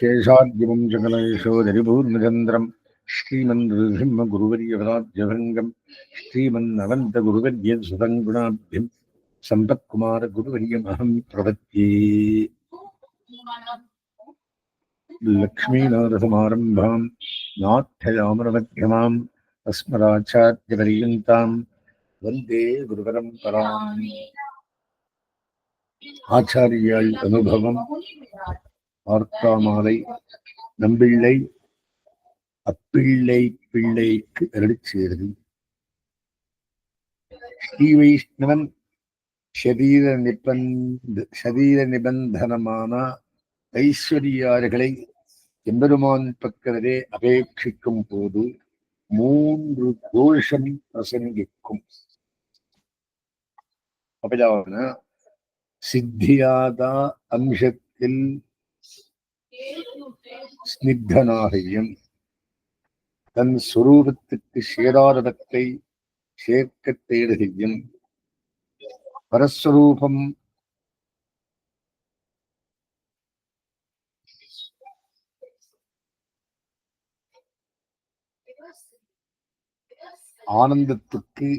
शेषाद्यमं जगलेशोदरिपूर्णचन्द्रं श्रीमन्नृसिंहगुरुवर्यवराज्यभृङ्गं श्रीमन्नवन्तगुरुवर्यसुतं गुणाब्धिं सम्पत्कुमारगुरुवर्यमहं प्रपद्ये। लक्ष्मीनाथसमारम्भां नाथयामनमध्यमाम् अस्मदाचार्यपर्यन्तां वन्दे गुरुपरम्पराम्। ஆச்சாரியால் அனுபவம் ஆர்த்தாமாலை நம்பிள்ளை அப்பிள்ளை பிள்ளைக்கு அருளிச்சேருது. ஸ்ரீ வைஷ்ணவன் சரீர நிபந்தனமான ஐஸ்வர்யார்களை எம்பெருமான் பக்கத்திலே அபேட்சிக்கும் போது 3 தோஷம் பிரசங்கிக்கும். அபதான சித்தியாத அம்சத்தில் ஸ்னிக்தனாகியும் தன் சுரூபத்துக்கு சேராதவத்தை சேர்க்க தேடுகையும் பரஸ்வரூபம் ஆனந்தத்துக்கு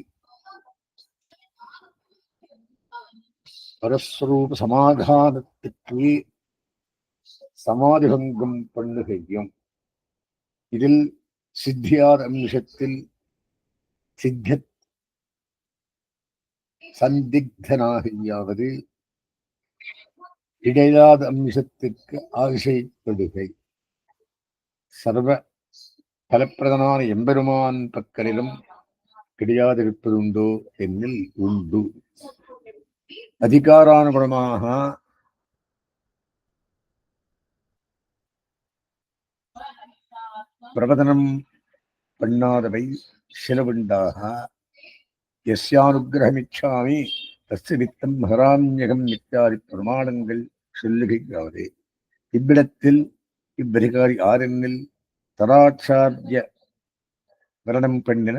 பரஸ்வரூப சமாதானத்துக்கு சமாதிபங்கம் பண்ணுகையும் இதில் சித்தியார் அம்சத்தில் சந்திக்தனாகியாவது இடையாத அம்சத்திற்கு ஆசைப்படுகை சர்வ பலப்பிரதனான எம்பெருமான் பக்கலிலும் கிடையாதிருப்பதுண்டோ என்னில் உண்டு. அதிகாரானுகுணமாக பிரபதனம் பண்ணாதவை சிலவுண்டாக. யஸ்யானுகிரகமிச்சாமி தஸ்ய வித்தம் மகராமியகம் இத்தியாதி பிரமாணங்கள் சொல்லுகையாவதே. இவ்விடத்தில் இவ்வதிகாரி ஆரென்னில் சதாச்சாரிய வரணம் பண்ணின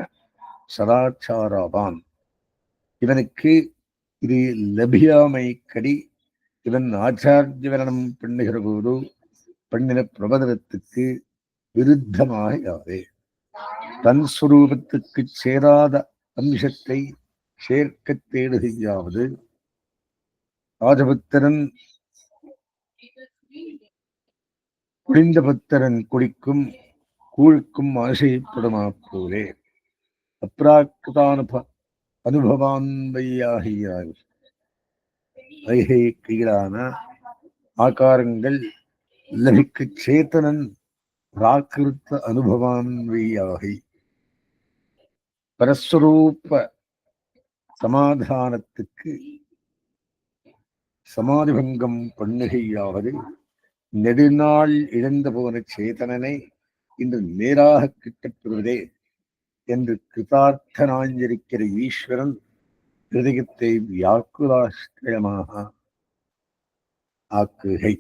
சதாச்சாராவான். இவனுக்கு இது லபியாமைக்கடி இவன் ஆச்சாரிய வரணம் பண்ணுகிற போது பண்ணின பிரபதனத்துக்கு விருத்தமாக யாரே. தன் சுரூபத்துக்கு சேராத அம்சத்தை சேர்க்க தேடுகையாவது ராஜபுத்திரன் குடிந்த புத்திரன் குடிக்கும் கூழுக்கும் ஆசைப்படுமா போலே அப்ராக்கிருதான அனுபவான்வையாகியார் வைகைக்கீழான ஆகாரங்கள் லபிக்க சேத்தனன் பிராகிருத்த அனுபவான்வையாகி பரஸ்வரூப சமாதானத்துக்கு சமாதிபங்கம் பண்ணுகையாவது நெடுநாள் இழந்து போன சேதனனை இன்று நேராக கிட்டப்பெறுவதே என்று கிருதார்த்தனாஞ்சிருக்கிற ஈஸ்வரன் ஹிருதயத்தை வியாக்குலாஸ்திரயமாக ஆக்குகை.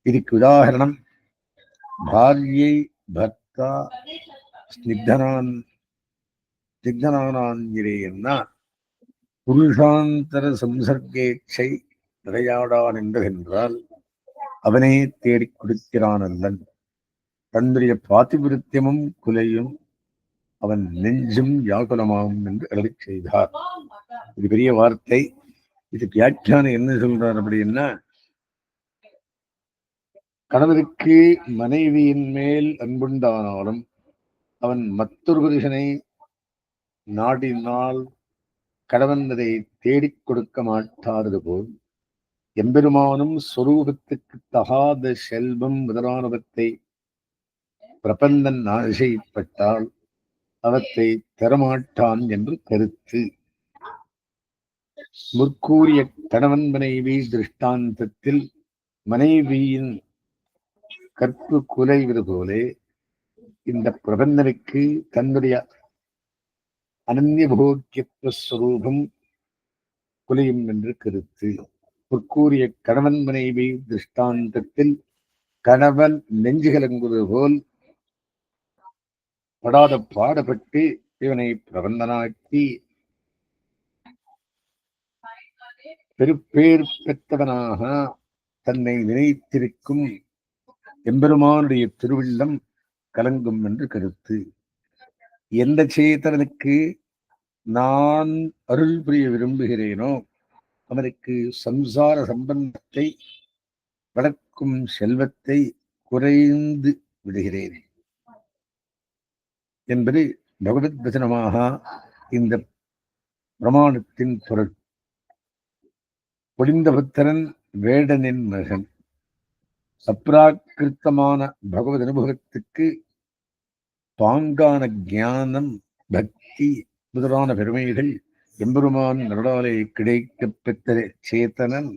இதுக்கு உதாரணம் பாரியை பர்த்தா ஸ்னிக்தனானாஞ்சிரேன்னா புருஷாந்தர சம்சர்கேட்சை விளையாடான் என்றால் அவனே தேடிக் கொடுக்கிறான் அல்லன். தன்னுடைய பாதிவிருத்தியமும் குலையும் அவன் நெஞ்சும் யாகுலமாகும் என்று அருளி செய்தார். இது பெரிய வார்த்தை. இது வியாக்கியானம் என்ன சொல்றார் அப்படின்னா, கணவருக்கு மனைவியின் மேல் அன்புண்டானாலும் அவன் மற்றொரு புருஷனை நாடினால் கணவன் அதை தேடிக் கொடுக்க மாட்டாதது போல் எம்பெருமானும் சொரூபத்துக்கு தகாத செல்வம் முதலானவற்றை பிரபந்தன் ஆசைப்பட்டால் அவற்றை தரமாட்டான் என்று கருத்து. முற்கூறிய கணவன் மனைவி திருஷ்டாந்தத்தில் மனைவியின் கற்பு குலைவது போலே இந்த பிரபந்தனுக்கு தன்னுடைய அனன்யபோக்கியத்துவ ஸ்வரூபம் குலையும் என்று கருத்து. முற்கூறிய கணவன் மனைவி திருஷ்டாந்தத்தில் கணவன் நெஞ்சு கலங்குவது போல் படாத பாடுபட்டு இவனை பிரபந்தனாக்கி பெருப்பேர் பெற்றவனாக தன்னை நினைத்திருக்கும் எம்பெருமானுடைய திருவில்லம் கலங்கும் என்று கருத்து. எந்த சேத்தனுக்கு நான் அருள் புரிய விரும்புகிறேனோ அவனுக்கு சம்சார சம்பந்தத்தை வளர்க்கும் செல்வத்தை குறைந்து விடுகிறேன் என்பது பகவத் வசனமாக இந்த பிரமாணத்தின் பொருள். பொழிந்தபுத்திரன் வேடனின் மகன். அப்ராக்கிருத்தமான பகவத் அனுபவத்துக்கு பாங்கான ஞானம், பக்தி முதலான பெருமைகள் எம்பெருமான் நருளாலே கிடைக்கப் பெற்ற சேத்தனன்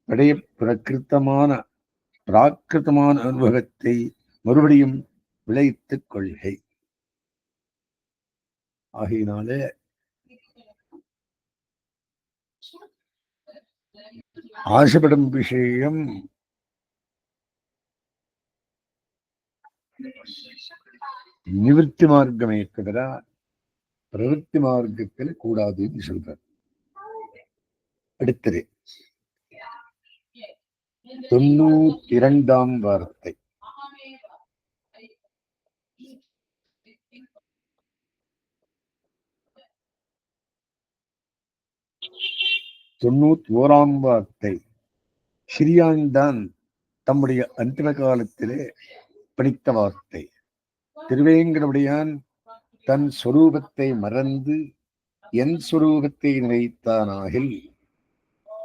படைய பிராக்கிருத்தமான அனுபவத்தை மறுபடியும் விளைத்துக் கொள்கை. ஆகையினாலே ஆசைப்படும் விஷயம் நிவர்த்தி மார்க்கமே தவிர பிரவೃತ್ತಿ மார்க்கத்தில் கூடாதுன்னு சொல்றார். அடுத்தது 92ஆம் வார்த்தை. தொண்ணூத்தோராம் வார்த்தை ஸ்ரீயான்தான் தம்முடைய அந்திம காலத்திலே படித்த வார்த்தை. திருவேங்கடமுடையான் தன் சொரூபத்தை மறந்து என் சொரூபத்தை நினைத்தானாகில்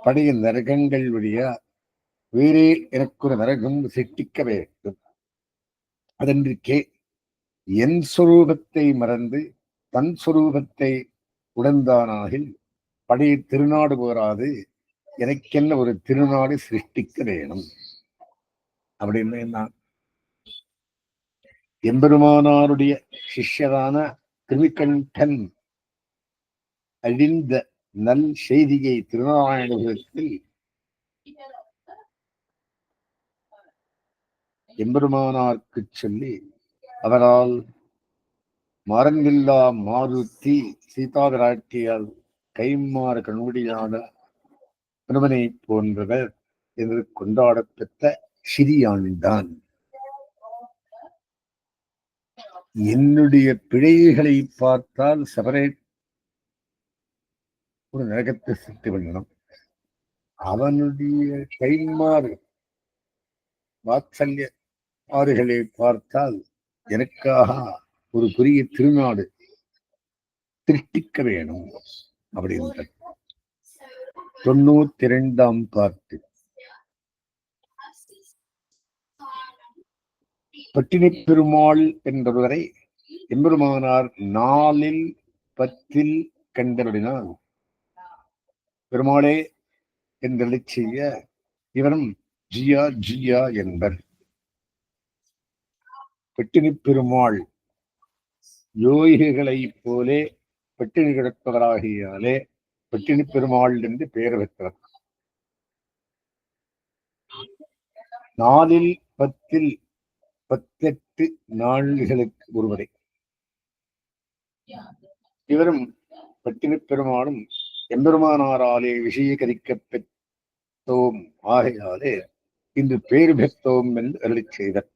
படைய நரகங்கள் வழியா வேறே எனக்கு ஒரு நரகம் சிட்டிக்க வேண்டும். அதன்றிக்கே என் சொரூபத்தை மறந்து தன் சொரூபத்தை உணர்ந்தானாகில் படைய திருநாடு போராது, எனக்கென்ன ஒரு திருநாடு சிருஷ்டிக்க வேணும் அப்படின்னு என்ன. எம்பெருமானாருடைய சிஷ்யரான திருவிகண்டன் அழிந்த நல் செய்தியை திருநாராயணபுரத்தில் எம்பெருமானாருக்கு சொல்லி அவரால் மரங்கில்லா மாருத்தி சீதாவிராட்டியால் கைமாறு கண்முடியான அனுமனை போன்றவர் என்று கொண்டாடப்பெற்ற சிறியான்தான். என்னுடைய பிழைகளை பார்த்தால் செபரேட் ஒரு நரகத்தை சிட்டு பண்ணணும். அவனுடைய கைமாறு வாத்சல்ய ஆறுகளை பார்த்தால் எனக்காக ஒரு பெரிய திருநாடு திருஷ்டிக்க வேணும் அப்படின்ற 92ஆம் பாட்டு. பட்டினி பெருமாள் என்றொருவரை எம்பெருமானார் 4இல் 10இல் கண்டறினால் பெருமாளே என்று செய்ய இவரும் ஜியா ஜியா என்பர். பட்டினி பெருமாள் யோகிகளை போலே பட்டினி கிடப்பவராகியாலே பட்டினி பெருமாள் என்று பெயர் பெற்றவர். 4இல் 10இல் 18 நாள்களுக்கு ஒருவரை இவரும் பட்டினி பெருமாளும் எம்பெருமானாராலே விஷயீகரிக்கப் பெற்றோம் ஆகையாலே இன்று பேறு பெற்றோம் என்று அருளி செய்தர்.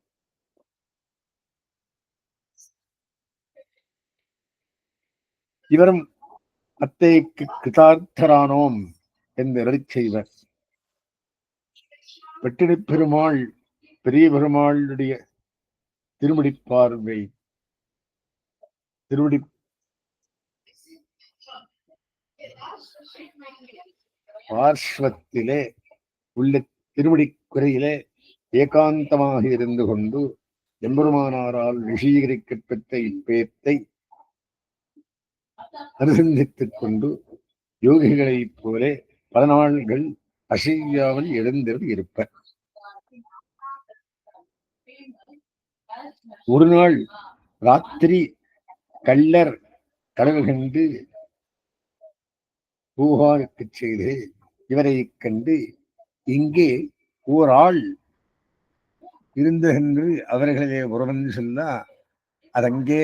இவரும் அத்தைக்கு கிருதார்த்தரானோம் என்று அருளி செய்வர். பட்டினி பெருமாள் பெரிய பெருமாளுடைய திருமுடி பார்வை திருமுடி பார்ஸ்வத்திலே உள்ள திருமுடி குறையிலே ஏகாந்தமாக இருந்து கொண்டு எம்பெருமானாரால் விஷீகரிக்கப் பெற்ற இப்பேத்தை அனுசந்தித்துக் கொண்டு யோகிகளைப் போலே பல நாள்கள் அசையாமல் எழுந்திருந்து இருப்பர். ஒரு நாள் ராத்திரி கள்ளர் கனவு கண்டு பூகாருக்கு செய்து இவரை கண்டு இங்கே ஓர் ஆள் இருந்தென்று அவர்களே உறவென்று சொல்ல அதங்கே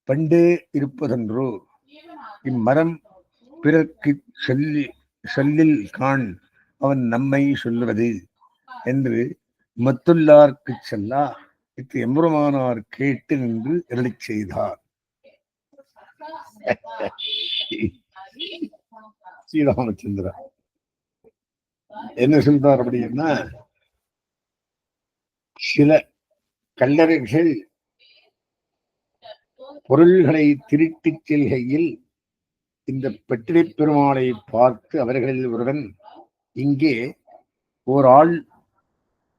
பண்டு இருப்பதென்றோ இம்மரம் பிறர்க்கு சொல்லில் காண் அவன் நம்மை சொல்லுவது என்று மத்துள்ளார்க்கு செல்லா இத்து எம்பெருமானார் கேட்டு நின்று எழி செய்தார். ஸ்ரீராமச்சந்திரா என்ன சொல்றார் அப்படின்னா, சில கல்லறைகள் பொருள்களை திருட்டிச் செல்கையில் இந்த பெட்டிடை பெருமாளை பார்த்து அவர்களில் ஒருவன் இங்கே ஓர் ஆள்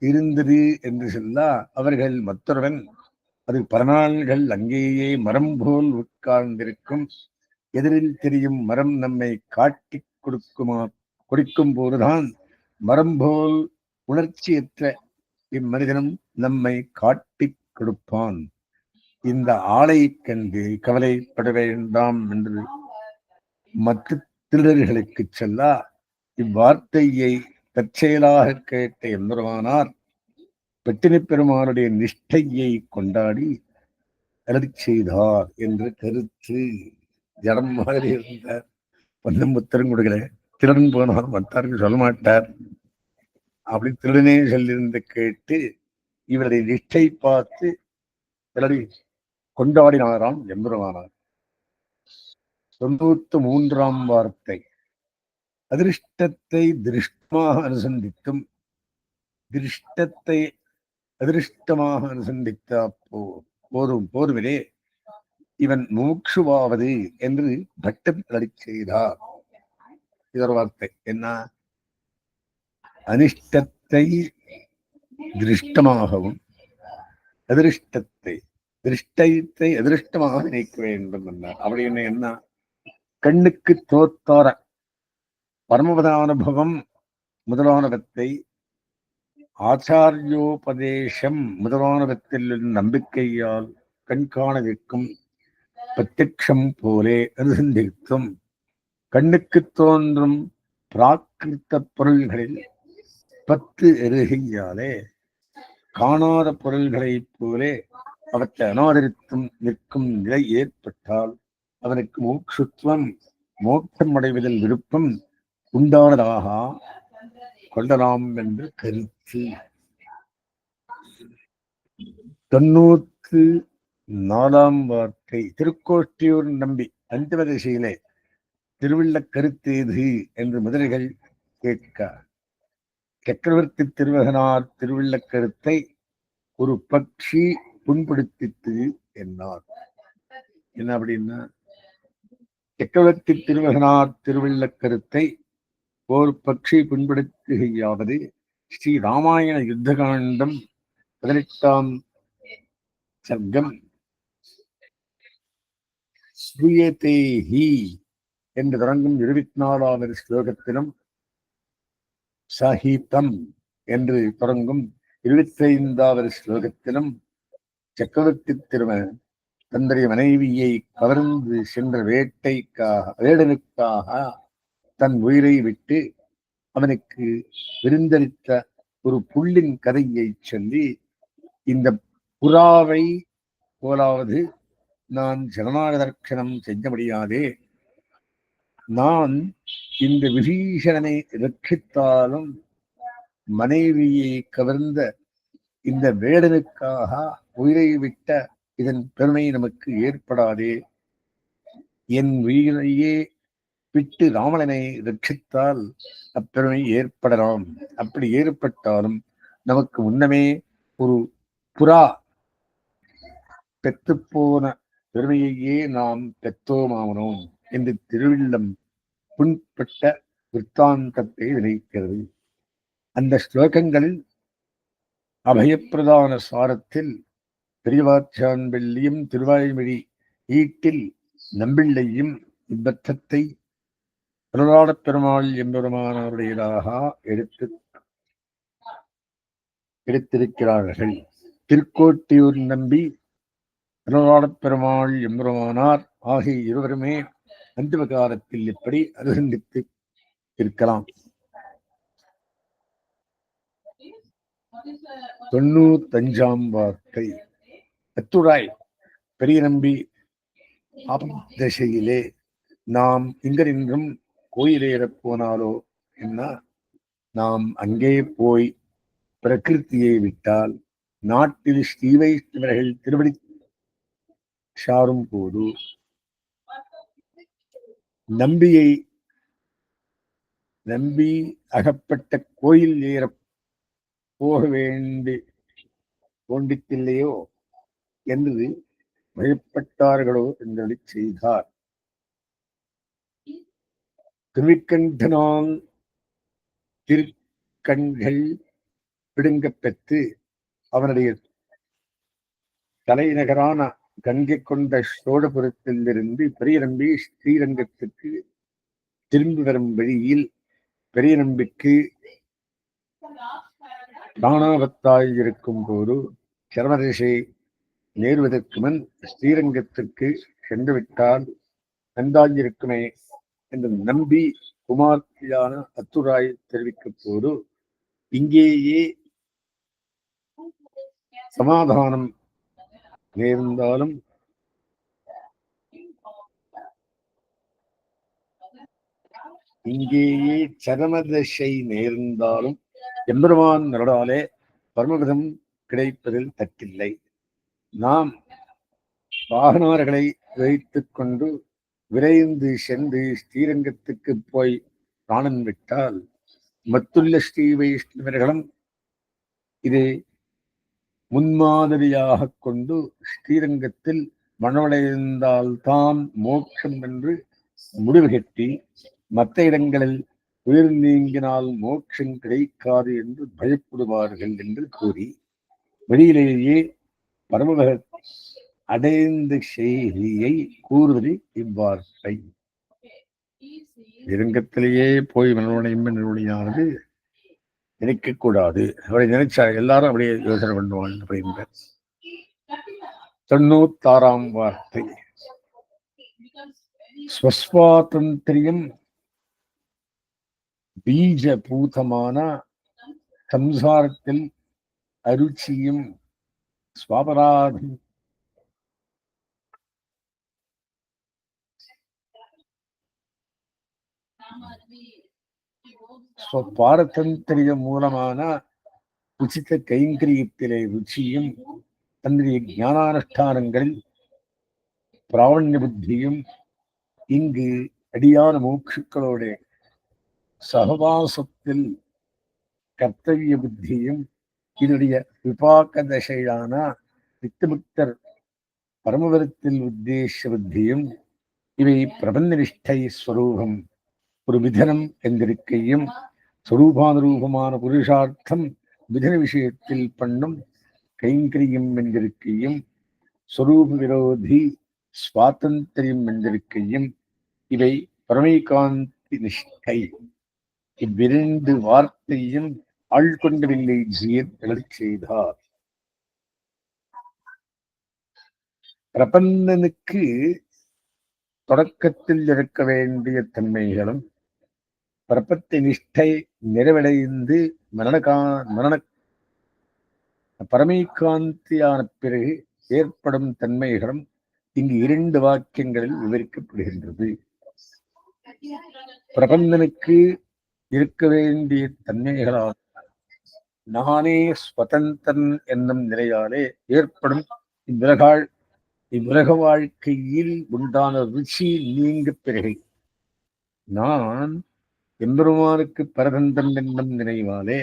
இருந்தது என்று சொல்ல, அவர்கள் மற்றொருவன் அது பல நாள்கள் அங்கேயே மரம் போல் உட்கார்ந்திருக்கும், எதிரில் தெரியும் மரம் நம்மை காட்டி கொடுக்கும் போதுதான் மரம் போல் உணர்ச்சியற்ற இம்மனிதனும் நம்மை காட்டி கொடுப்பான். இந்த ஆளை கண்டு கவலைப்பட வேண்டாம் என்று மற்ற திருடர்களுக்கு சொல்ல, இவ்வார்த்தையை தற்செயலாக கேட்ட எம்பெருமானார் பெட்டினி பெருமானுடைய நிஷ்டையை கொண்டாடி அருளி செய்தார் என்ற கருத்து. ஜடம் மாதிரி இருந்தார். ஒன்னும் உத்தரம் கொடுக்கல. திருடன் போனாலும் மத்தாருக்கு சொல்ல மாட்டார். அப்படி திருடனே சொல்லியிருந்த கேட்டு இவருடைய நிஷ்டை பார்த்து கொண்டாடினாராம் எம்பெருமானார். 93ஆம் வார்த்தை. அதிருஷ்டத்தை திருஷ்டமாக அனுசந்தித்தும் திருஷ்டத்தை அதிருஷ்டமாக அனுசந்தித்த போதுமிலே இவன் மூக்ஷுவாவது என்று பட்டம் அடி செய்தார். இதொரு வார்த்தை என்ன? அனிஷ்டத்தை திருஷ்டமாகவும் அதிருஷ்டத்தை திருஷ்டத்தை அதிருஷ்டமாக நினைக்க வேண்டும் என்றார். அப்படி என்ன? கண்ணுக்கு தோத்தார பரமபதானுபவம் முதலானவத்தை ஆச்சாரியோபதேசம் முதலானவத்தில் நம்பிக்கையால் கண்காண வைக்கும் பிரத்யக்ஷம் போலே அனுசந்தித்தும் கண்ணுக்கு தோன்றும் பிராகிருத்த பொருள்களில் 10 எருகையாலே காணாத பொருள்களைப் போலே அவற்றை அனாதரித்தும் நிற்கும் நிலை ஏற்பட்டால் அவனுக்கு மோட்சுத்துவம் மோட்சம் அடைவதில் விருப்பம் உண்டானதாக கொள்ளலாம் என்று கருத்து. 94ஆம் வார்த்தை. திருக்கோஷ்டியூர் நம்பி அந்திமதிசையிலே திருவிள்ள கருத்து எது என்று முதலிகள் கேட்க, சக்கரவர்த்தி திருமகனார் திருவிள்ள கருத்தை ஒரு பக்ஷி புண்படுத்தித்து என்னார். என்ன அப்படின்னா, சக்கரவர்த்தி திருமகனார் திருவிள்ள கருத்தை ஒரு பக்ஷி புண்படுத்துகையாவது ஸ்ரீ ராமாயண யுத்த காண்டம் 18ஆம் சர்க்கம் ஸ்ரூயதேஹி என்று தொடங்கும் 24வது ஸ்லோகத்திலும் சஹிதம் என்று தொடங்கும் 25வது ஸ்லோகத்திலும் சக்கரவர்த்தி திருமகன் தன்னுடைய மனைவியை கவர்ந்து சென்ற வேடனுக்காக தன் உயிரை விட்டு அவனுக்கு விருந்தளித்த ஒரு புள்ளின் கதையை சொல்லி, இந்த புறாவை போலாவது நான் சரணாகதர்ஷனம் செய்ய முடியாதே, நான் இந்த விபீஷணனை ரட்சித்தாலும் மனைவியை கவர்ந்த இந்த வேடனுக்காக உயிரை விட்ட இதன் பெருமை நமக்கு ஏற்படாதே, என் உயிரையே விட்டு ராவணனை ரட்சித்தால் அப்பெருமை ஏற்படலாம். அப்படி ஏற்பட்டாலும் நமக்கு முன்னமே ஒரு புறா பெற்றுப்போன பெருமையையே நாம் பெற்றோமானோம் என்று திருவில்லம் புண்பட்ட விற்த்தாந்தத்தை நினைக்கிறது. அந்த ஸ்லோகங்களில் அபயப்பிரதான சாரத்தில் பெரியவாச்சான் வெள்ளியும் திருவாய்மொழி ஈட்டில் நம்பிள்ளையும் இவ்வர்த்தத்தை திருநாடப் பெருமாள் எம்பெருமானாருடையதாக எடுத்திருக்கிறார்கள். திருக்கோட்டியூர் நம்பி திருநாடப் பெருமாள் எம்பெருமானார் ஆகிய இருவருமே அந்திம காலத்தில் எப்படி அனுசந்தித்து இருக்கலாம். 95ஆம் வார்த்தை. அத்துழாய் பெரிய நம்பி ஆபத்திசையிலே நாம் இங்கிருந்தும் கோயிலேறப் போனாலோ என்ன, நாம் அங்கே போய் பிரகிருத்தியை விட்டால் நாட்டில் ஸ்ரீ வைஷ்ணவர்கள் திருவடி சாரும் போது நம்பி அகப்பட்ட கோயில் ஏற போக வேண்டித்தில்லையோ என்று பயப்பட்டார்களோ என்று செய்தார். திருவிக்கண்டனால் திருக்கண்கள் பிடுங்கப் பெற்று அவனுடைய தலைநகரான கங்கை கொண்ட சோழபுரத்திலிருந்து பெரிய நம்பி ஸ்ரீரங்கத்துக்கு திரும்பி வரும் வழியில் பெரிய நம்பிக்கு பிராணாபத்தாய் இருக்கும் போது சரமரிஷை நேருவதற்கு முன் ஸ்ரீரங்கத்திற்கு சென்று விட்டால் நன்றாயிருக்குமே என்று நம்பி குமார்த்தியான அத்துராய் தெரிவிக்க போது இங்கேயே சமாதானம் நேர்ந்தாலும் இங்கேயே சரமதசை நேர்ந்தாலும் எம்பெருமான் நருளாலே பரமபதம் கிடைப்பதில் தட்டில்லை. நாம் வாகனார்களை வைத்துக் கொண்டு விரைந்து சென்று ஸ்ரீரங்கத்துக்கு போய் பிராணன் விட்டால் மத்துள்ள ஸ்ரீ வைஷ்ணவர்களும் இதை முன்மாதிரியாக கொண்டு ஸ்ரீரங்கத்தில் மனவடைந்தால்தான் மோட்சம் என்று முடிவு கட்டி மற்ற இடங்களில் உயிர் நீங்கினால் மோட்சம் கிடைக்காது என்று பயப்படுவார்கள் என்று கூறி வெளியிலேயே பரமபத அடைந்த செய்தியை கூறுவது இவ்வார்த்தை. ஸ்ரீரங்கத்திலேயே போய் மனவடையும் நிறுவனியானது நினைக்கக்கூடாது. அவரை நினைச்சா எல்லாரும் அப்படியே யோசனை பண்ணுவாங்க அப்படின்ற 96ஆம் வார்த்தை. ஸ்வஸ்வாதந்திரியம் பீஜபூதமான சம்சாரத்தில் அருச்சியும் ஸ்வாபராதம் பாரதந்திரியம் மூலமான உச்சித கைங்கரியத்திலே ருச்சியும் தன்னுடைய ஞானானுஷ்டானங்களில் பிராவண்ய புத்தியும் இங்கு அடியான மோட்சுக்களோட சகவாசத்தில் கர்த்தவிய புத்தியும் இதனுடைய விபாக்க தசையான நித்தியமுக்தர் பரமபதத்தில் உத்தேச புத்தியும் இவை பிரபந்த நிஷ்டை ஸ்வரூபம் ஒரு விதனம் என்றிருக்கையும் ஸ்வரூபானுரூபமான புருஷார்த்தம் விதன விஷயத்தில் பண்ணும் கைங்கரியம் என்றிருக்கையும் ஸ்வரூப விரோதி சுவாதந்திரியம் என்றிருக்கையும் இவை பரமைகாந்தி நிஷ்டை. இவ்விரண்டு வார்த்தையும் ஆள்கொண்டவில்லை ஜீர் எழுதி செய்தார். பிரபந்தனுக்கு தொடக்கத்தில் இருக்க வேண்டிய தன்மைகளும் பிரபத்தி நிஷ்டை நிறைவடைந்து மரண பரமைகாந்தியான பிறகு ஏற்படும் தன்மைகளும் இங்கு 2 வாக்கியங்களில் விவரிக்கப்படுகின்றது. பிரபந்தனுக்கு இருக்க வேண்டிய தன்மைகளால் நானே ஸ்வதந்திரன் என்னும் நிலையாலே ஏற்படும் இவ்வுலக வாழ்க்கையில் உண்டான ருச்சி நீங்க பிறகு நான் எம்பெருமானுக்கு பரதந்திரன் என்னும் நினைவாலே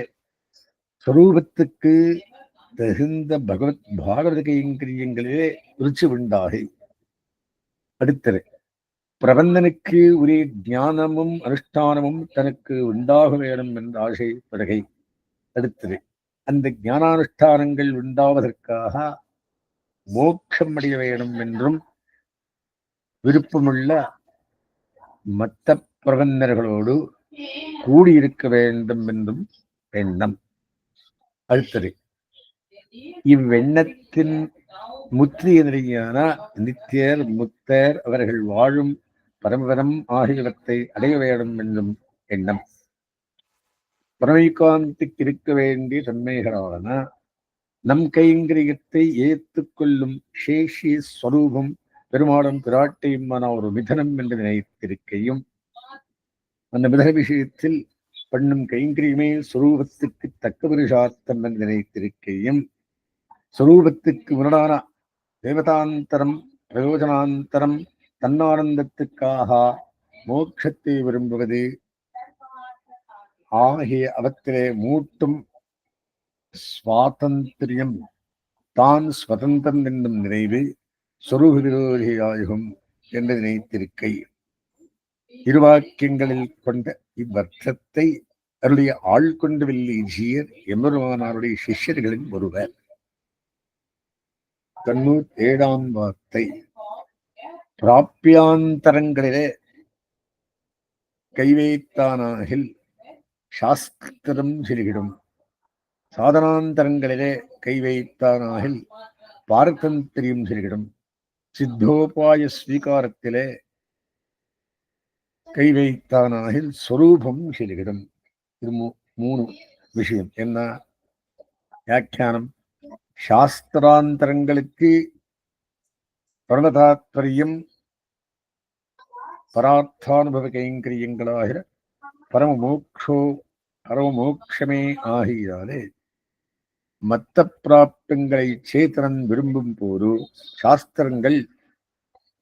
ஸ்வரூபத்துக்கு தகுந்த பாகவத கைங்கரியங்களிலே ருச்சி உண்டாகி அடுத்தது பிரபந்தனுக்கு ஒரே ஞானமும் அனுஷ்டானமும் தனக்கு உண்டாக வேண்டும் என்ற ஆசை பிறகை அடுத்தது அந்த ஞானானுஷ்டானங்கள் உண்டாவதற்காக மோட்சம் அடைய வேண்டும் என்றும் விருப்பமுள்ள மற்ற பிரபந்தர்களோடு கூடியிருக்க வேண்டும் என்றும் எண்ணம். அடுத்தது இவ்வெண்ணத்தின் முற்றிய நிலையான நித்தியர் முக்தர் அவர்கள் வாழும் பரமபதம் ஆகியவற்றை அடைய வேண்டும் என்றும் எண்ணம். பரமைகாந்திக்கு இருக்க வேண்டிய தன்மைகளான நம் கைங்கரியத்தை ஏற்றுக்கொள்ளும் சேஷி ஸ்வரூபம் பெருமாளும் பிராட்டியுமான ஒரு மிதனம் என்று நினைத்திருக்கையும் அந்த மிதன விஷயத்தில் பண்ணும் கைங்கரியமே சுரூபத்துக்கு தக்க புருஷார்த்தம் என்று நினைத்திருக்கையும் சுரூபத்துக்கு முரணான தேவதாந்தரம் பிரயோஜனாந்தரம் தன்னானந்தத்துக்காக மோட்சத்தை விரும்புவது ஆகிய அவத்திலே மூட்டும் சுவாதந்திரியம் தான் சுதந்திரம் என்னும் நிறைவு சொரூப விரோதியாகும் என்று நினைத்திருக்கை இருவாக்கியங்களில் கொண்ட இவ்வர்த்தத்தை அவருடைய ஆள் கொண்டு வெள்ளீஜியர் எம்பெருமானாருடைய சிஷ்யர்களின் ஒருவர். 97ஆம் வார்த்தை. பிராப்பியாந்தரங்களிலே கைவைத்தானாகில் சாஸ்திரம் சிறுகிடும், சாதனாந்தரங்களிலே கைவைத்தானாகில் பாரதந்திரியம் சிறுகிடும், சித்தோபாய ஸ்வீகாரத்திலே கை வைத்தானாகில் சொரூபம் சிறுகிடும். இது 3 விஷயம். என்ன வியாக்கியானம்? சாஸ்திராந்தரங்களுக்கு பரமதாத்பரியம் பரார்த்தானுபவ கைங்கரியங்களாகிற பரமமோட்சமே ஆகியாலே மத்த பிராப்தங்களை சேத்தனன் விரும்பும் போது சாஸ்திரங்கள்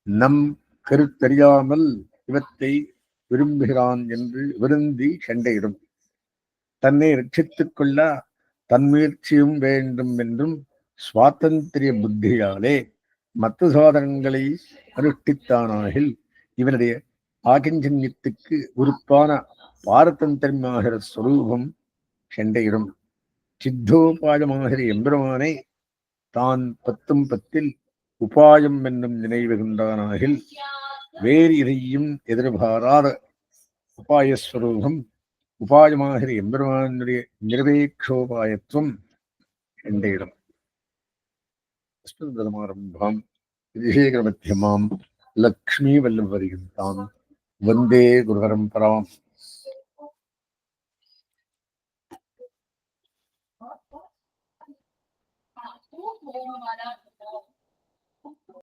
நம் கருத்தறியாமல் இவத்தை விரும்புகிறான் என்று விருந்தி சண்டையிடும். தன்னை ரட்சித்துக் கொள்ள தன்முயற்சியும் வேண்டும் என்றும் சுவாதந்திரிய புத்தியாலே மத்த சாதனங்களை அனுஷ்டித்தானாகில் இவனுடைய ஆகிஞ்சன்யத்துக்கு உறுப்பான பாரதந்திரமாகிற ஸ்வரூபம் சண்டையிடும். சித்தோபாயமாகிற எம்பெருமானை தான் 10 உபாயம் என்னும் நினைவு கொண்டானாகில் வேறு இதையும் எதிர்பாராத உபாயஸ்வரூபம் உபாயமாகிற எம்பெருமானுடைய நிரபேட்சோபாயத்துவம் சண்டையிடும். அஸ்மத்பிரதமாரம்பாம் விதிசேகரமத்தியமாம் லக்ஷ்மீ வல்லபரிகந்தாம் வந்தே குருபரம்பராம்.